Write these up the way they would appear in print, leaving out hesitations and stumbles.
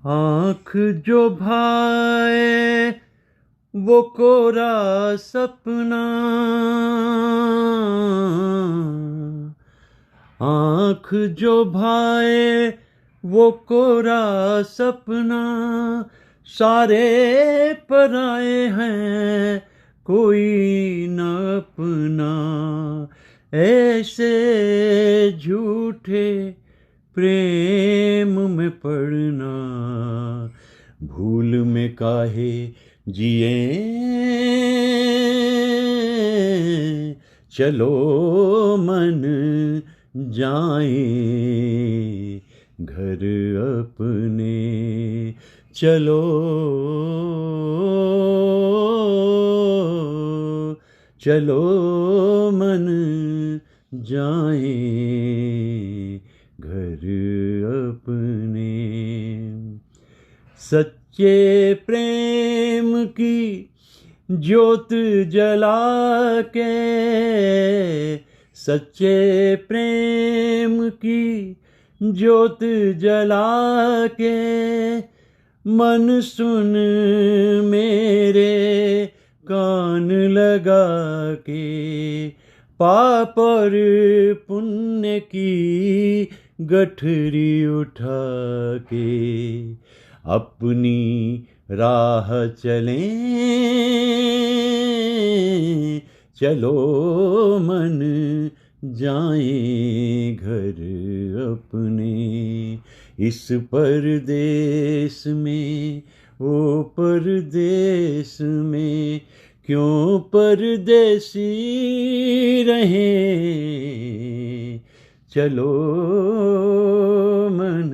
आँख जो भाए वो कोरा सपना, आँख जो भाए वो कोरा सपना, सारे पराए हैं कोई न अपना। ऐसे झूठे प्रेम में पड़ना, भूल में काहे जिए, चलो मन जाए घर अपने, चलो चलो मन जाए घर अपने। सच्चे प्रेम की ज्योत जला के, सच्चे प्रेम की ज्योत जला के, मन सुन मेरे कान लगा के, पाप और पुण्य की गठरी उठा के, अपनी राह चलें, चलो मन जाएं घर अपने। इस परदेस में ओ परदेस में क्यों परदेसी रहे, चलो मन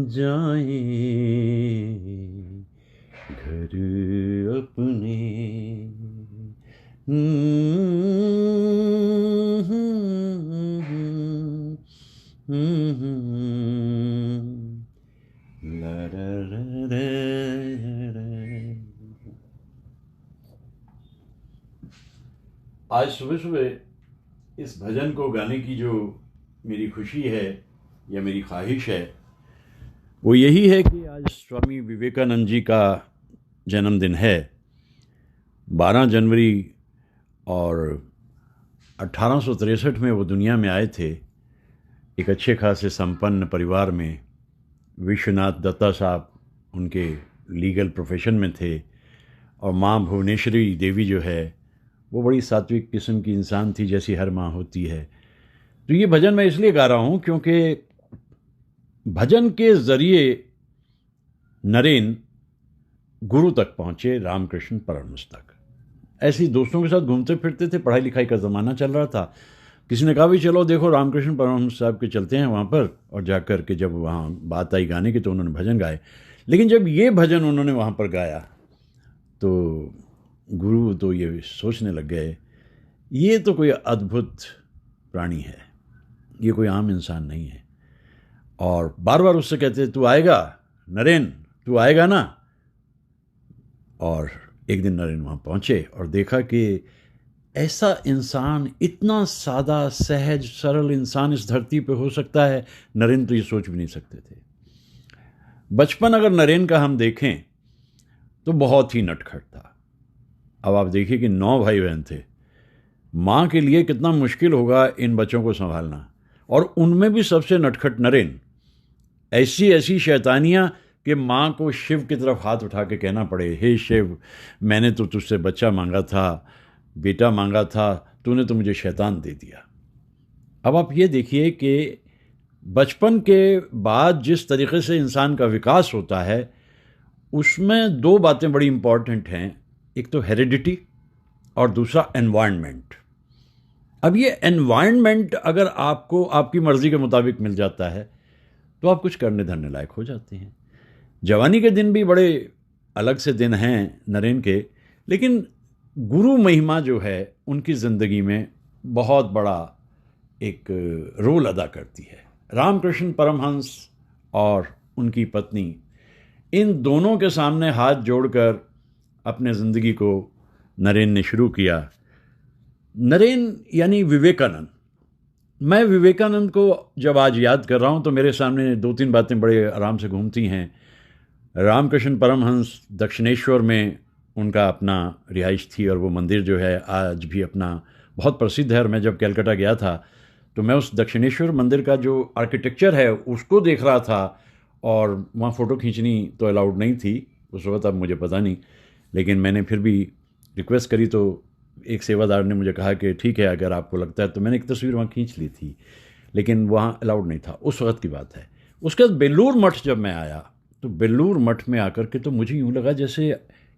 जाए घर अपने। आज सुबह सुबह इस भजन को गाने की जो मेरी खुशी है या मेरी ख्वाहिश है वो यही है कि आज स्वामी विवेकानंद जी का जन्मदिन है, 12 जनवरी, और 1863 में वो दुनिया में आए थे। एक अच्छे खासे संपन्न परिवार में, विश्वनाथ दत्ता साहब उनके लीगल प्रोफेशन में थे, और माँ भुवनेश्वरी देवी जो है वो बड़ी सात्विक किस्म की इंसान थी, जैसी हर माँ होती है। तो ये भजन मैं इसलिए गा रहा हूँ क्योंकि भजन के ज़रिए नरेन गुरु तक पहुँचे, रामकृष्ण परमहंस तक। ऐसे ही दोस्तों के साथ घूमते फिरते थे, पढ़ाई लिखाई का ज़माना चल रहा था। किसी ने कहा भी चलो देखो रामकृष्ण परमहंस साहब के चलते हैं वहाँ पर, और जाकर के जब वहाँ बात आई गाने की तो उन्होंने भजन गाए। लेकिन जब ये भजन उन्होंने वहाँ पर गाया तो गुरु तो ये सोचने लग गए, ये तो कोई अद्भुत प्राणी है, ये कोई आम इंसान नहीं है। और बार बार उससे कहते तू आएगा नरेन, तू आएगा ना। और एक दिन नरेन वहाँ पहुँचे और देखा कि ऐसा इंसान, इतना सादा सहज सरल इंसान इस धरती पे हो सकता है, नरेन तो ये सोच भी नहीं सकते थे। बचपन अगर नरेन का हम देखें तो बहुत ही नटखट था। अब आप देखिए कि 9 भाई बहन थे, माँ के लिए कितना मुश्किल होगा इन बच्चों को संभालना, और उनमें भी सबसे नटखट नरेन। ऐसी ऐसी शैतानियाँ कि माँ को शिव की तरफ हाथ उठा के कहना पड़े, हे शिव, मैंने तो तुझसे बच्चा मांगा था, बेटा मांगा था, तूने तो मुझे शैतान दे दिया। अब आप ये देखिए कि बचपन के बाद जिस तरीके से इंसान का विकास होता है उसमें 2 बातें बड़ी इम्पॉर्टेंट हैं, एक तो हेरिडिटी और दूसरा एनवायरनमेंट। अब ये एनवायरनमेंट अगर आपको आपकी मर्ज़ी के मुताबिक मिल जाता है तो आप कुछ करने धरने लायक हो जाते हैं। जवानी के दिन भी बड़े अलग से दिन हैं नरेन के, लेकिन गुरु महिमा जो है उनकी ज़िंदगी में बहुत बड़ा एक रोल अदा करती है। रामकृष्ण परमहंस और उनकी पत्नी, इन दोनों के सामने हाथ जोड़कर अपने ज़िंदगी को नरेन ने शुरू किया। नरेन यानी विवेकानंद, मैं विवेकानंद को जब आज याद कर रहा हूँ तो मेरे सामने दो तीन बातें बड़े आराम से घूमती हैं। रामकृष्ण परमहंस दक्षिणेश्वर में उनका अपना रिहाइश थी और वो मंदिर जो है आज भी अपना बहुत प्रसिद्ध है। और मैं जब कलकत्ता गया था तो मैं उस दक्षिणेश्वर मंदिर का जो आर्किटेक्चर है उसको देख रहा था, और वहाँ फ़ोटो खींचनी तो अलाउड नहीं थी उस वक्त, अब मुझे पता नहीं, लेकिन मैंने फिर भी रिक्वेस्ट करी तो एक सेवादार ने मुझे कहा कि ठीक है अगर आपको लगता है, तो मैंने एक तस्वीर वहाँ खींच ली थी, लेकिन वहाँ अलाउड नहीं था, उस वक्त की बात है। उसके बाद बेलूर मठ जब मैं आया तो बेलूर मठ में आकर के तो मुझे यूँ लगा जैसे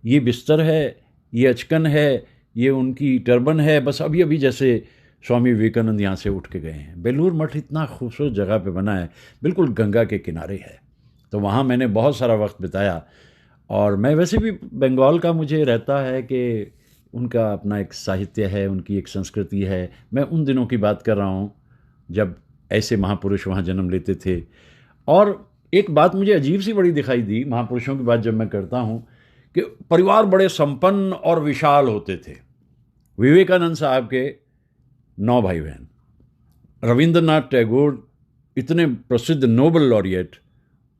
ये बिस्तर है, ये अचकन है, ये उनकी टर्बन है, बस अभी अभी जैसे स्वामी विवेकानंद यहाँ से उठ के गए हैं। बेलूर मठ इतना खूबसूरत जगह पे बना है, बिल्कुल गंगा के किनारे है, तो वहाँ मैंने बहुत सारा वक्त बिताया। और मैं वैसे भी बंगाल का मुझे रहता है कि उनका अपना एक साहित्य है, उनकी एक संस्कृति है। मैं उन दिनों की बात कर रहा हूँ जब ऐसे महापुरुष वहाँ जन्म लेते थे। और एक बात मुझे अजीब सी बड़ी दिखाई दी महापुरुषों की बात जब मैं करता हूँ कि परिवार बड़े संपन्न और विशाल होते थे। विवेकानंद साहब के 9 भाई बहन, रविंद्रनाथ टैगोर इतने प्रसिद्ध नोबेल लॉरिएट,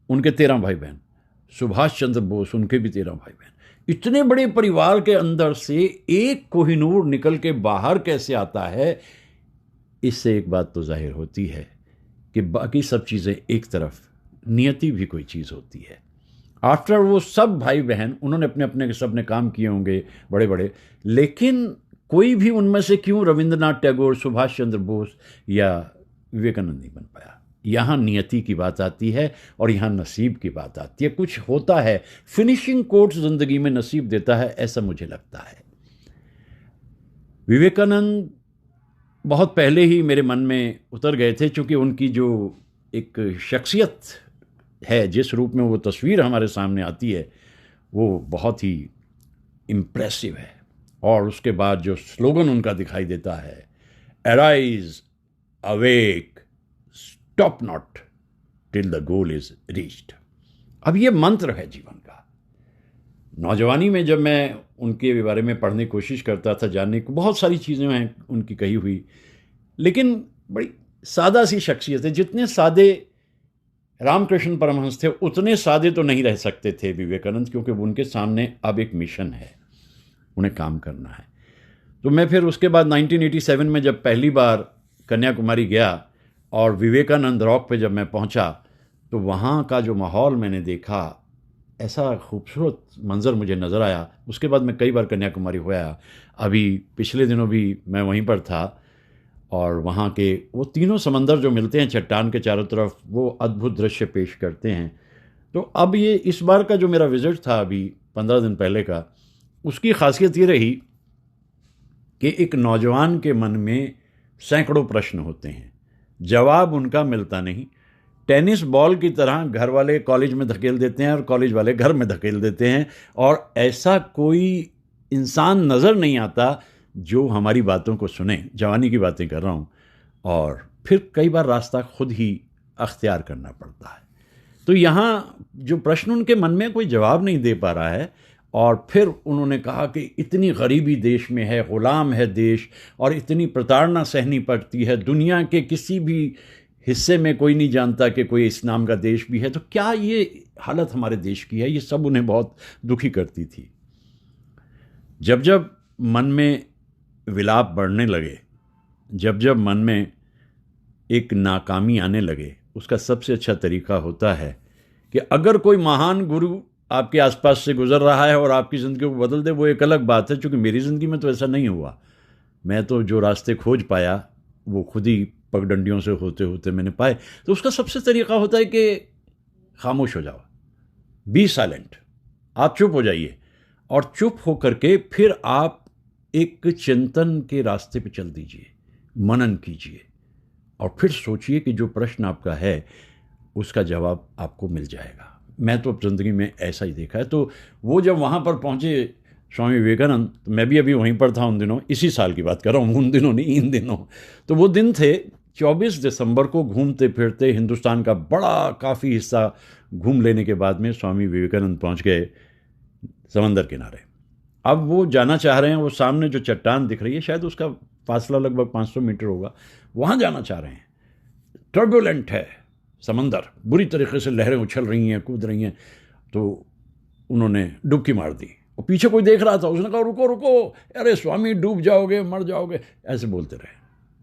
उनके 13 भाई बहन, सुभाष चंद्र बोस उनके भी 13 भाई बहन। इतने बड़े परिवार के अंदर से एक कोहिनूर निकल के बाहर कैसे आता है, इससे एक बात तो जाहिर होती है कि बाकी सब चीज़ें एक तरफ, नियति भी कोई चीज़ होती है। आफ्टर वो सब भाई बहन उन्होंने अपने अपने सब ने काम किए होंगे बड़े बड़े, लेकिन कोई भी उनमें से क्यों रविंद्रनाथ टैगोर, सुभाष चंद्र बोस या विवेकानंद नहीं बन पाया। यहाँ नियति की बात आती है और यहाँ नसीब की बात आती है। कुछ होता है, फिनिशिंग कोट्स ज़िंदगी में नसीब देता है, ऐसा मुझे लगता है। विवेकानंद बहुत पहले ही मेरे मन में उतर गए थे, क्योंकि उनकी जो एक शख्सियत है, जिस रूप में वो तस्वीर हमारे सामने आती है, वो बहुत ही इम्प्रेसिव है। और उसके बाद जो स्लोगन उनका दिखाई देता है, arise, awake, stop not till the goal is reached. अब ये मंत्र है जीवन का। नौजवानी में जब मैं उनके बारे में पढ़ने की कोशिश करता था, जानने को, बहुत सारी चीज़ें हैं उनकी कही हुई, लेकिन बड़ी सादा सी शख्सियत है। जितने सादे रामकृष्ण परमहंस थे उतने सादे तो नहीं रह सकते थे विवेकानंद, क्योंकि उनके सामने अब एक मिशन है, उन्हें काम करना है। तो मैं फिर उसके बाद 1987 में जब पहली बार कन्याकुमारी गया और विवेकानंद रॉक पे जब मैं पहुंचा, तो वहाँ का जो माहौल मैंने देखा, ऐसा खूबसूरत मंज़र मुझे नज़र आया। उसके बाद मैं कई बार कन्याकुमारी होया, अभी पिछले दिनों भी मैं वहीं पर था, और वहाँ के वो तीनों समंदर जो मिलते हैं चट्टान के चारों तरफ, वो अद्भुत दृश्य पेश करते हैं। तो अब ये इस बार का जो मेरा विज़िट था अभी 15 दिन पहले का, उसकी खासियत ये रही कि एक नौजवान के मन में सैकड़ों प्रश्न होते हैं, जवाब उनका मिलता नहीं। टेनिस बॉल की तरह घर वाले कॉलेज में धकेल देते हैं और कॉलेज वाले घर में धकेल देते हैं, और ऐसा कोई इंसान नज़र नहीं आता जो हमारी बातों को सुने। जवानी की बातें कर रहा हूँ। और फिर कई बार रास्ता खुद ही अख्तियार करना पड़ता है। तो यहाँ जो प्रश्न उनके मन में कोई जवाब नहीं दे पा रहा है, और फिर उन्होंने कहा कि इतनी गरीबी देश में है, ग़ुलाम है देश, और इतनी प्रताड़ना सहनी पड़ती है, दुनिया के किसी भी हिस्से में कोई नहीं जानता कि कोई इस नाम का देश भी है, तो क्या ये हालत हमारे देश की है। ये सब उन्हें बहुत दुखी करती थी। जब जब मन में विलाप बढ़ने लगे, जब जब मन में एक नाकामी आने लगे, उसका सबसे अच्छा तरीका होता है कि अगर कोई महान गुरु आपके आसपास से गुजर रहा है और आपकी ज़िंदगी को बदल दे, वो एक अलग बात है। क्योंकि मेरी ज़िंदगी में तो ऐसा नहीं हुआ। मैं तो जो रास्ते खोज पाया वो खुद ही पगडंडियों से होते होते मैंने पाए। तो उसका सबसे तरीका होता है कि खामोश हो जाओ, बी साइलेंट, आप चुप हो जाइए, और चुप हो करके फिर आप एक चिंतन के रास्ते पे चल दीजिए, मनन कीजिए, और फिर सोचिए कि जो प्रश्न आपका है उसका जवाब आपको मिल जाएगा। मैं तो ज़िंदगी में ऐसा ही देखा है। तो वो जब वहाँ पर पहुँचे स्वामी विवेकानंद, तो मैं भी अभी वहीं पर था उन दिनों, इसी साल की बात कर रहा हूँ, उन दिनों नहीं, इन दिनों। तो वो दिन थे 24 दिसंबर को। घूमते फिरते हिंदुस्तान का बड़ा काफ़ी हिस्सा घूम लेने के बाद में स्वामी विवेकानंद पहुँच गए समंदर किनारे। अब वो जाना चाह रहे हैं, वो सामने जो चट्टान दिख रही है, शायद उसका फासला लगभग 500 मीटर होगा, वहाँ जाना चाह रहे हैं। टर्बुलेंट है समंदर, बुरी तरीके से लहरें उछल रही हैं, कूद रही हैं। तो उन्होंने डुबकी मार दी और पीछे कोई देख रहा था, उसने कहा रुको रुको, अरे स्वामी डूब जाओगे, मर जाओगे, ऐसे बोलते रहे।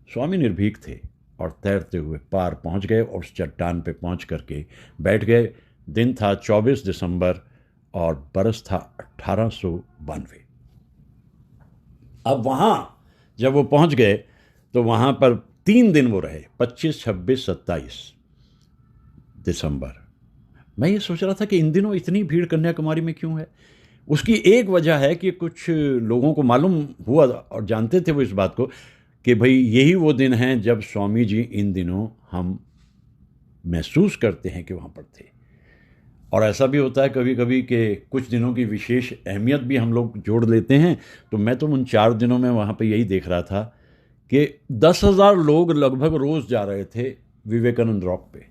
स्वामी निर्भीक थे और तैरते हुए पार पहुंच गए और उस चट्टान पे पहुंच करके बैठ गए। दिन था 24 दिसंबर और बरस था 1892। अब वहाँ जब वो पहुंच गए तो वहाँ पर 3 दिन वो रहे, 25, 26, 27 दिसंबर। मैं ये सोच रहा था कि इन दिनों इतनी भीड़ कन्याकुमारी में क्यों है। उसकी एक वजह है कि कुछ लोगों को मालूम हुआ और जानते थे वो इस बात को कि भाई यही वो दिन हैं जब स्वामी जी इन दिनों हम महसूस करते हैं कि वहाँ पर थे। और ऐसा भी होता है कभी कभी कि कुछ दिनों की विशेष अहमियत भी हम लोग जोड़ लेते हैं। तो मैं तो उन 4 दिनों में वहाँ पे यही देख रहा था कि 10,000 लोग लगभग रोज़ जा रहे थे विवेकानंद रॉक पे।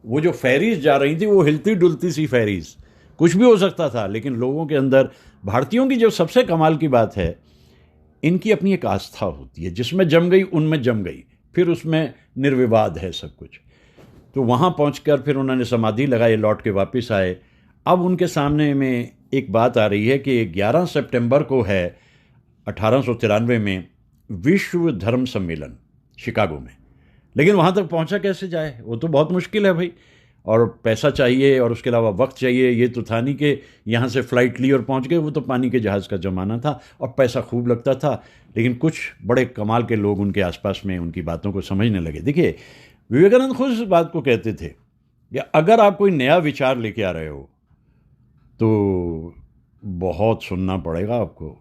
वो जो फेरीज जा रही थी वो हिलती डुलती सी फेरीज, कुछ भी हो सकता था, लेकिन लोगों के अंदर, भारतीयों की जो सबसे कमाल की बात है, इनकी अपनी एक आस्था होती है, जिसमें जम गई उनमें जम गई, फिर उसमें निर्विवाद है सब कुछ। तो वहाँ पहुँचकर फिर उन्होंने समाधि लगाई, लौट के वापस आए। अब उनके सामने में एक बात आ रही है कि 11 सितंबर को है 1893 में विश्व धर्म सम्मेलन शिकागो में, लेकिन वहाँ तक पहुँचा कैसे जाए, वो तो बहुत मुश्किल है भाई। और पैसा चाहिए और उसके अलावा वक्त चाहिए। ये तो था नहीं कि यहाँ से फ़्लाइट ली और पहुँच गए, वो तो पानी के जहाज़ का ज़माना था और पैसा खूब लगता था। लेकिन कुछ बड़े कमाल के लोग उनके आसपास में उनकी बातों को समझने लगे। देखिए, विवेकानंद खुद इस बात को कहते थे कि अगर आप कोई नया विचार लेके आ रहे हो तो बहुत सुनना पड़ेगा आपको,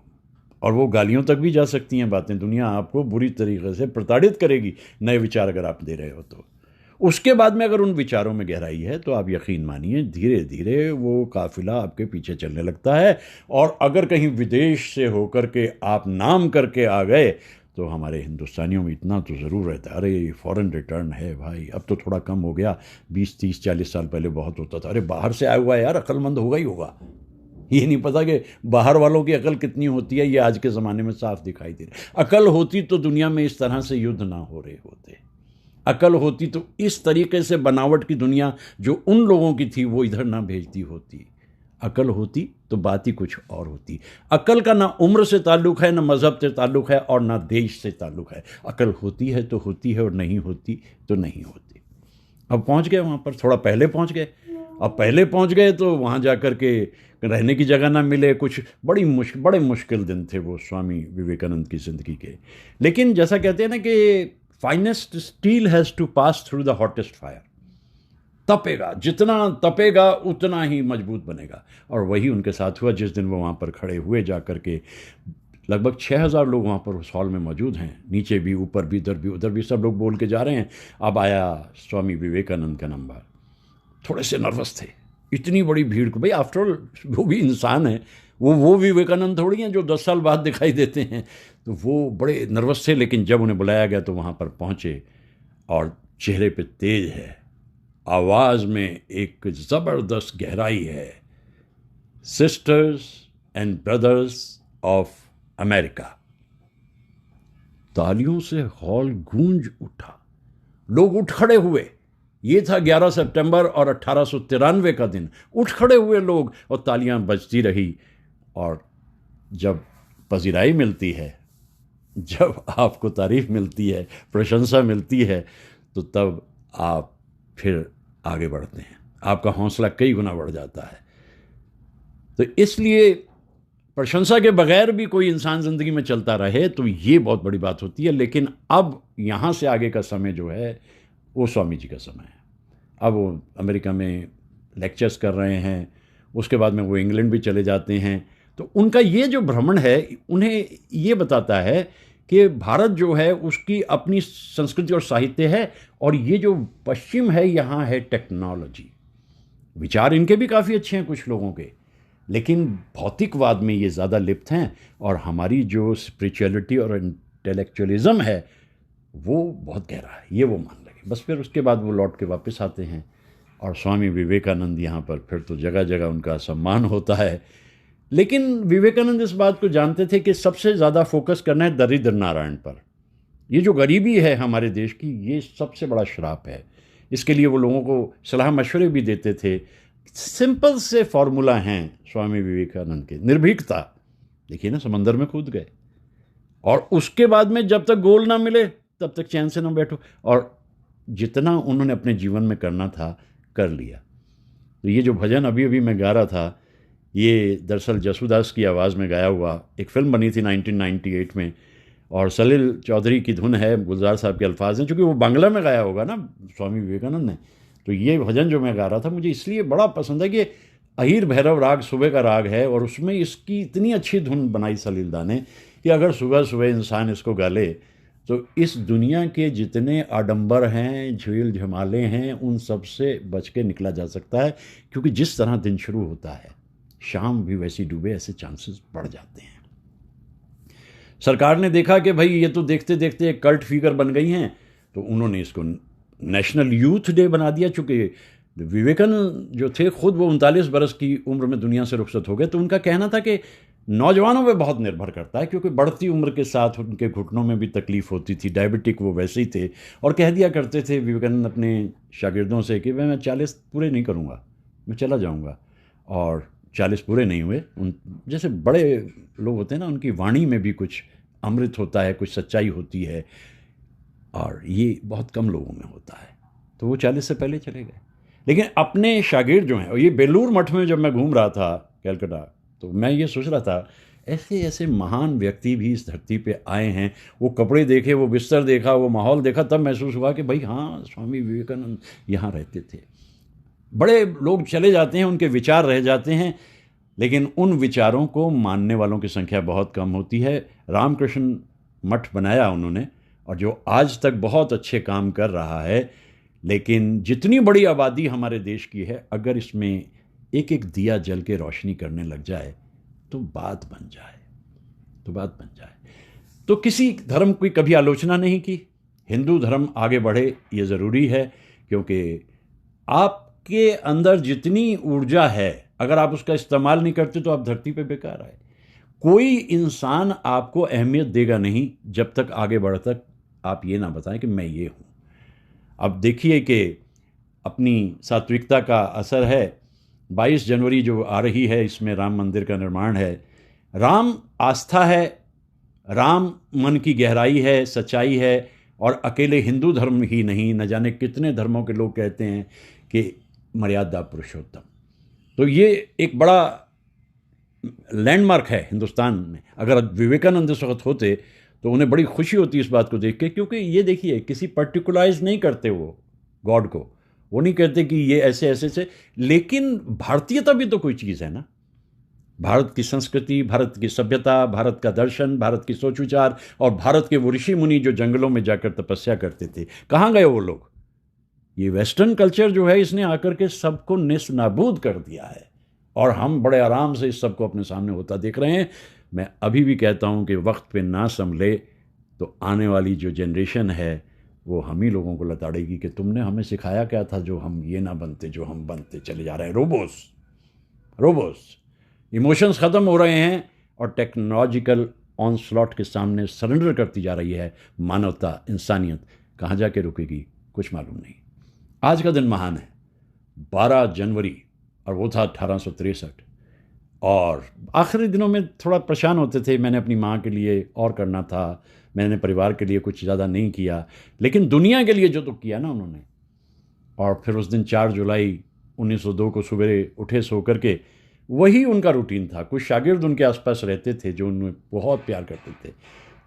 और वो गालियों तक भी जा सकती हैं बातें। दुनिया आपको बुरी तरीके से प्रताड़ित करेगी नए विचार अगर आप दे रहे हो तो। उसके बाद में अगर उन विचारों में गहराई है तो आप यकीन मानिए धीरे धीरे वो काफिला आपके पीछे चलने लगता है। और अगर कहीं विदेश से होकर के आप नाम करके आ गए तो हमारे हिंदुस्तानियों में इतना तो ज़रूर रहता है, अरे फॉरेन रिटर्न है भाई, अब तो थोड़ा कम हो गया, 20, 30, 40 साल पहले बहुत होता था, अरे बाहर से आया हुआ है यार, अक्लमंद होगा ही होगा। ये नहीं पता कि बाहर वालों की अकल कितनी होती है, ये आज के ज़माने में साफ दिखाई दे रहा है। अकल होती तो दुनिया में इस तरह से युद्ध ना हो रहे होते। अकल होती तो इस तरीके से बनावट की दुनिया जो उन लोगों की थी वो इधर ना भेजती होती। अकल होती तो बात ही कुछ और होती। अकल का ना उम्र से ताल्लुक़ है, ना मज़हब से ताल्लुक़ है, और ना देश से ताल्लुक़ है। अकल होती है तो होती है और नहीं होती तो नहीं होती। अब पहुंच गए वहाँ पर, थोड़ा पहले पहुंच गए। अब पहले पहुंच गए तो वहाँ जा कर के रहने की जगह ना मिले, कुछ बड़े मुश्किल दिन थे वो स्वामी विवेकानंद की ज़िंदगी के। लेकिन जैसा कहते हैं ना कि finest steel has to pass through the hottest fire. तपेगा, जितना तपेगा उतना ही मजबूत बनेगा। और वही उनके साथ हुआ जिस दिन वो वहाँ पर खड़े हुए जा कर के। लगभग 6,000 लोग वहाँ पर उस हॉल में मौजूद हैं, नीचे भी, ऊपर भी, इधर भी, उधर भी, सब लोग बोल के जा रहे हैं। अब आया स्वामी विवेकानंद का नंबर। थोड़े से नर्वस थे, इतनी बड़ी भीड़ को, भाई आफ्टर ऑल वो भी इंसान है, वो विवेकानंद थोड़ी हैं जो 10 साल बाद दिखाई देते हैं। तो वो बड़े नर्वस थे। लेकिन जब उन्हें बुलाया गया तो वहाँ पर पहुँचे और चेहरे पे तेज है, आवाज़ में एक ज़बरदस्त गहराई है। Sisters and brothers of America. तालियों से हॉल गूंज उठा, लोग उठ खड़े हुए। ये था 11 सितंबर और 1893 का दिन। उठ खड़े हुए लोग और तालियां बजती रही। और जब पजीराई मिलती है, जब आपको तारीफ मिलती है, प्रशंसा मिलती है, तो तब आप फिर आगे बढ़ते हैं, आपका हौसला कई गुना बढ़ जाता है। तो इसलिए प्रशंसा के बगैर भी कोई इंसान ज़िंदगी में चलता रहे तो ये बहुत बड़ी बात होती है। लेकिन अब यहाँ से आगे का समय जो है वो स्वामी जी का समय है। अब वो अमेरिका में लेक्चर्स कर रहे हैं, उसके बाद में वो इंग्लैंड भी चले जाते हैं। तो उनका ये जो भ्रमण है उन्हें ये बताता है कि भारत जो है उसकी अपनी संस्कृति और साहित्य है, और ये जो पश्चिम है यहाँ है टेक्नोलॉजी। विचार इनके भी काफ़ी अच्छे हैं कुछ लोगों के, लेकिन भौतिकवाद में ये ज़्यादा लिप्त हैं। और हमारी जो स्पिरिचुअलिटी और इंटेलेक्चुअलिज्म है वो बहुत गहरा है, ये वो मान लगे। बस फिर उसके बाद वो लौट के वापस आते हैं। और स्वामी विवेकानंद यहाँ पर फिर तो जगह जगह उनका सम्मान होता है। लेकिन विवेकानंद इस बात को जानते थे कि सबसे ज़्यादा फोकस करना है दरिद्र नारायण पर। ये जो गरीबी है हमारे देश की, ये सबसे बड़ा श्राप है। इसके लिए वो लोगों को सलाह मशवरे भी देते थे। सिंपल से फॉर्मूला हैं स्वामी विवेकानंद के, निर्भीकता। देखिए ना, समंदर में कूद गए, और उसके बाद में जब तक गोल ना मिले तब तक चैन से ना बैठो, और जितना उन्होंने अपने जीवन में करना था कर लिया। तो ये जो भजन अभी अभी मैं गा रहा था, ये दरअसल जसूदास की आवाज़ में गाया हुआ, एक फ़िल्म बनी थी 1998 में, और सलील चौधरी की धुन है, गुलजार साहब के अल्फाज हैं, चूँकि वो बांग्ला में गाया होगा ना स्वामी विवेकानंद ने। तो ये भजन जो मैं गा रहा था, मुझे इसलिए बड़ा पसंद है कि अहीर भैरव राग सुबह का राग है, और उसमें इसकी इतनी अच्छी धुन बनाई सलील दा ने कि अगर सुबह सुबह इंसान इसको गा ले तो इस दुनिया के जितने आडंबर हैं, झील झमाले हैं, उन सब से बच के निकला जा सकता है। क्योंकि जिस तरह दिन शुरू होता है, शाम भी वैसी डूबे, ऐसे चांसेस बढ़ जाते हैं। सरकार ने देखा कि भाई ये तो देखते देखते एक कल्ट फिगर बन गई हैं, तो उन्होंने इसको नेशनल यूथ डे बना दिया। चूँकि विवेकानंद जो थे खुद वो 39 बरस की उम्र में दुनिया से रुखसत हो गए, तो उनका कहना था कि नौजवानों पे बहुत निर्भर करता है, क्योंकि बढ़ती उम्र के साथ उनके घुटनों में भी तकलीफ़ होती थी, डायबिटिक वो वैसे ही थे। और कह दिया करते थे विवेकानंद अपने शागिर्दों से कि मैं 40 पूरे नहीं करूँगा, मैं चला जाऊँगा। और 40 पूरे नहीं हुए। उन जैसे बड़े लोग होते हैं ना, उनकी वाणी में भी कुछ अमृत होता है, कुछ सच्चाई होती है, और ये बहुत कम लोगों में होता है। तो वो 40 से पहले चले गए। लेकिन अपने शागिर्द जो हैं, और ये बेलूर मठ में जब मैं घूम रहा था कलकत्ता, तो मैं ये सोच रहा था ऐसे ऐसे महान व्यक्ति भी इस धरती पे आए हैं। वो कपड़े देखे, वो बिस्तर देखा, वो माहौल देखा, तब महसूस हुआ कि भाई हाँ, स्वामी विवेकानंद यहाँ रहते थे। बड़े लोग चले जाते हैं, उनके विचार रह जाते हैं, लेकिन उन विचारों को मानने वालों की संख्या बहुत कम होती है। रामकृष्ण मठ बनाया उन्होंने, और जो आज तक बहुत अच्छे काम कर रहा है। लेकिन जितनी बड़ी आबादी हमारे देश की है, अगर इसमें एक एक दिया जल के रोशनी करने लग जाए तो बात बन जाए। तो किसी धर्म की कभी आलोचना नहीं की। हिंदू धर्म आगे बढ़े ये ज़रूरी है, क्योंकि आपके अंदर जितनी ऊर्जा है, अगर आप उसका इस्तेमाल नहीं करते तो आप धरती पे बेकार आए। कोई इंसान आपको अहमियत देगा नहीं जब तक आगे बढ़ तक आप ये ना बताएं कि मैं ये हूँ। अब देखिए कि अपनी सात्विकता का असर है। 22 जनवरी जो आ रही है, इसमें राम मंदिर का निर्माण है। राम आस्था है, राम मन की गहराई है, सच्चाई है, और अकेले हिंदू धर्म ही नहीं, न जाने कितने धर्मों के लोग कहते हैं कि मर्यादा पुरुषोत्तम। तो ये एक बड़ा लैंडमार्क है हिंदुस्तान में। अगर विवेकानंद इस वक्त होते तो उन्हें बड़ी खुशी होती इस बात को देख के, क्योंकि ये देखिए किसी पर्टिकुलराइज नहीं करते वो गॉड को, वो नहीं कहते कि ये ऐसे ऐसे से। लेकिन भारतीयता भी तो कोई चीज़ है ना, भारत की संस्कृति, भारत की सभ्यता, भारत का दर्शन, भारत की सोच विचार, और भारत के वो ऋषि मुनि जो जंगलों में जाकर तपस्या करते थे, कहाँ गए वो लोग? ये वेस्टर्न कल्चर जो है, इसने आकर के सबको निस नाबूद कर दिया है, और हम बड़े आराम से इस सबको अपने सामने होता देख रहे हैं। मैं अभी भी कहता हूँ कि वक्त पे ना संभले तो आने वाली जो जनरेशन है वो हम ही लोगों को लताड़ेगी कि तुमने हमें सिखाया क्या था, जो हम ये ना बनते जो हम बनते चले जा रहे हैं। रोबोस इमोशंस ख़त्म हो रहे हैं, और टेक्नोलॉजिकल ऑनस्लॉट के सामने सरेंडर करती जा रही है मानवता, इंसानियत। कहाँ जाके रुकेगी कुछ मालूम नहीं। आज का दिन महान है, 12 जनवरी, और वो था 1863। और आखिरी दिनों में थोड़ा परेशान होते थे, मैंने अपनी माँ के लिए और करना था, मैंने परिवार के लिए कुछ ज़्यादा नहीं किया, लेकिन दुनिया के लिए जो तो किया ना उन्होंने। और फिर उस दिन 4 जुलाई 1902 को सुबह उठे सो करके, वही उनका रूटीन था। कुछ शागिर्द उनके आसपास रहते थे जो उन्हें बहुत प्यार करते थे,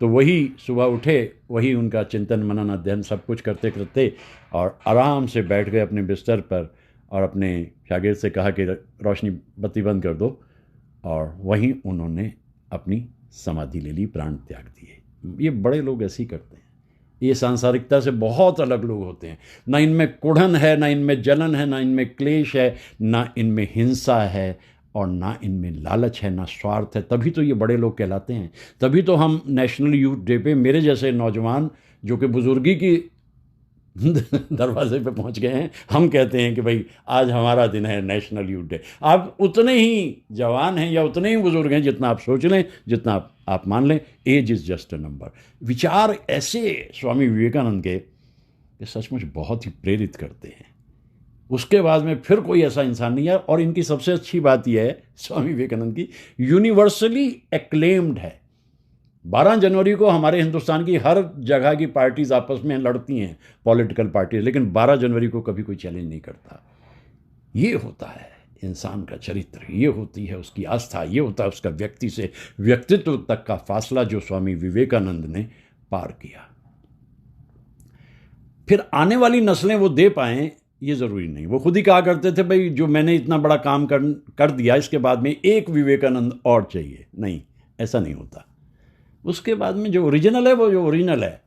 तो वही सुबह उठे, वही उनका चिंतन मनन अध्ययन सब कुछ करते करते, और आराम से बैठ गए अपने बिस्तर पर, और अपने शागिर्द से कहा कि रोशनी बत्ती बंद कर दो, और वहीं उन्होंने अपनी समाधि ले ली, प्राण त्याग दिए। ये बड़े लोग ऐसे ही करते हैं। ये सांसारिकता से बहुत अलग लोग होते हैं। ना इनमें कुढ़न है, ना इनमें जलन है, ना इनमें क्लेश है, ना इनमें हिंसा है, और ना इनमें लालच है, ना स्वार्थ है। तभी तो ये बड़े लोग कहलाते हैं। तभी तो हम नेशनल यूथ डे पे मेरे जैसे नौजवान जो कि बुजुर्गी की दरवाजे पे पहुंच गए हैं, हम कहते हैं कि भाई आज हमारा दिन है नेशनल यूथ डे। आप उतने ही जवान हैं या उतने ही बुजुर्ग हैं जितना आप सोच लें, जितना आप आप मान लें age is just a number. विचार ऐसे स्वामी विवेकानंद के ये सचमुच बहुत ही प्रेरित करते हैं। उसके बाद में फिर कोई ऐसा इंसान नहीं है। और इनकी सबसे अच्छी बात यह है स्वामी विवेकानंद की, यूनिवर्सली एक्लेम्ड है। 12 जनवरी को हमारे हिंदुस्तान की हर जगह की पार्टीज आपस में लड़ती हैं, पॉलिटिकल पार्टीज, लेकिन 12 जनवरी को कभी कोई चैलेंज नहीं करता। ये होता है इंसान का चरित्र, ये होती है उसकी आस्था, ये होता है उसका व्यक्ति से व्यक्तित्व तक का फासला जो स्वामी विवेकानंद ने पार किया। फिर आने वाली नस्लें वो दे पाएं ये ज़रूरी नहीं। वो खुद ही कहा करते थे, भाई जो मैंने इतना बड़ा काम कर दिया, इसके बाद में एक विवेकानंद और चाहिए। नहीं, ऐसा नहीं होता। उसके बाद में जो ओरिजिनल है वो जो ओरिजिनल है,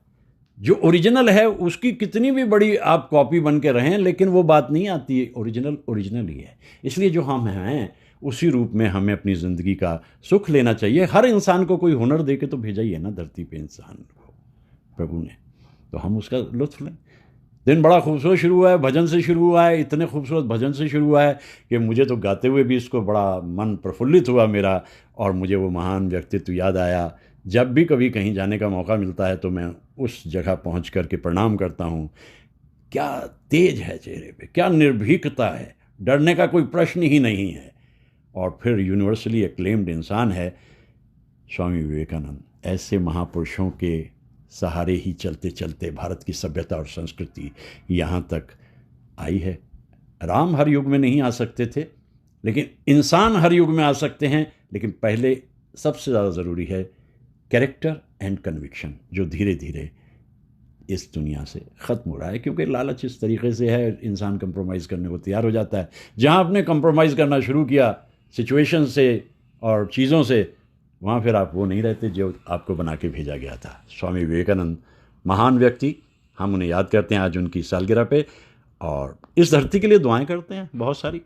जो ओरिजिनल है उसकी कितनी भी बड़ी आप कॉपी बन के रहें, लेकिन वो बात नहीं आती है। ओरिजिनल ओरिजिनल ही है। इसलिए जो हम हैं उसी रूप में हमें अपनी ज़िंदगी का सुख लेना चाहिए। हर इंसान को कोई हुनर दे के तो भेजा ही है ना धरती पे इंसान को प्रभु ने, तो हम उसका लुत्फ लें। दिन बड़ा खूबसूरत शुरू हुआ है, भजन से शुरू हुआ है, इतने खूबसूरत भजन से शुरू हुआ है कि मुझे तो गाते हुए भी इसको बड़ा मन प्रफुल्लित हुआ मेरा, और मुझे वो महान व्यक्तित्व याद आया। जब भी कभी कहीं जाने का मौका मिलता है तो मैं उस जगह पहुंच कर के प्रणाम करता हूं। क्या तेज है चेहरे पे, क्या निर्भीकता है, डरने का कोई प्रश्न ही नहीं है। और फिर यूनिवर्सली एक्लेम्ड इंसान है स्वामी विवेकानंद। ऐसे महापुरुषों के सहारे ही चलते चलते भारत की सभ्यता और संस्कृति यहाँ तक आई है। राम हर युग में नहीं आ सकते थे, लेकिन इंसान हर युग में आ सकते हैं। लेकिन पहले सबसे ज़्यादा ज़रूरी है कैरेक्टर एंड कन्विक्शन, जो धीरे धीरे इस दुनिया से ख़त्म हो रहा है, क्योंकि लालच इस तरीके से है, इंसान कंप्रोमाइज़ करने को तैयार हो जाता है। जहाँ आपने कंप्रोमाइज़ करना शुरू किया सिचुएशन से और चीज़ों से, वहाँ फिर आप वो नहीं रहते जो आपको बना के भेजा गया था। स्वामी विवेकानंद महान व्यक्ति, हम उन्हें याद करते हैं आज उनकी सालगिरह पे, और इस धरती के लिए दुआएं करते हैं बहुत सारी।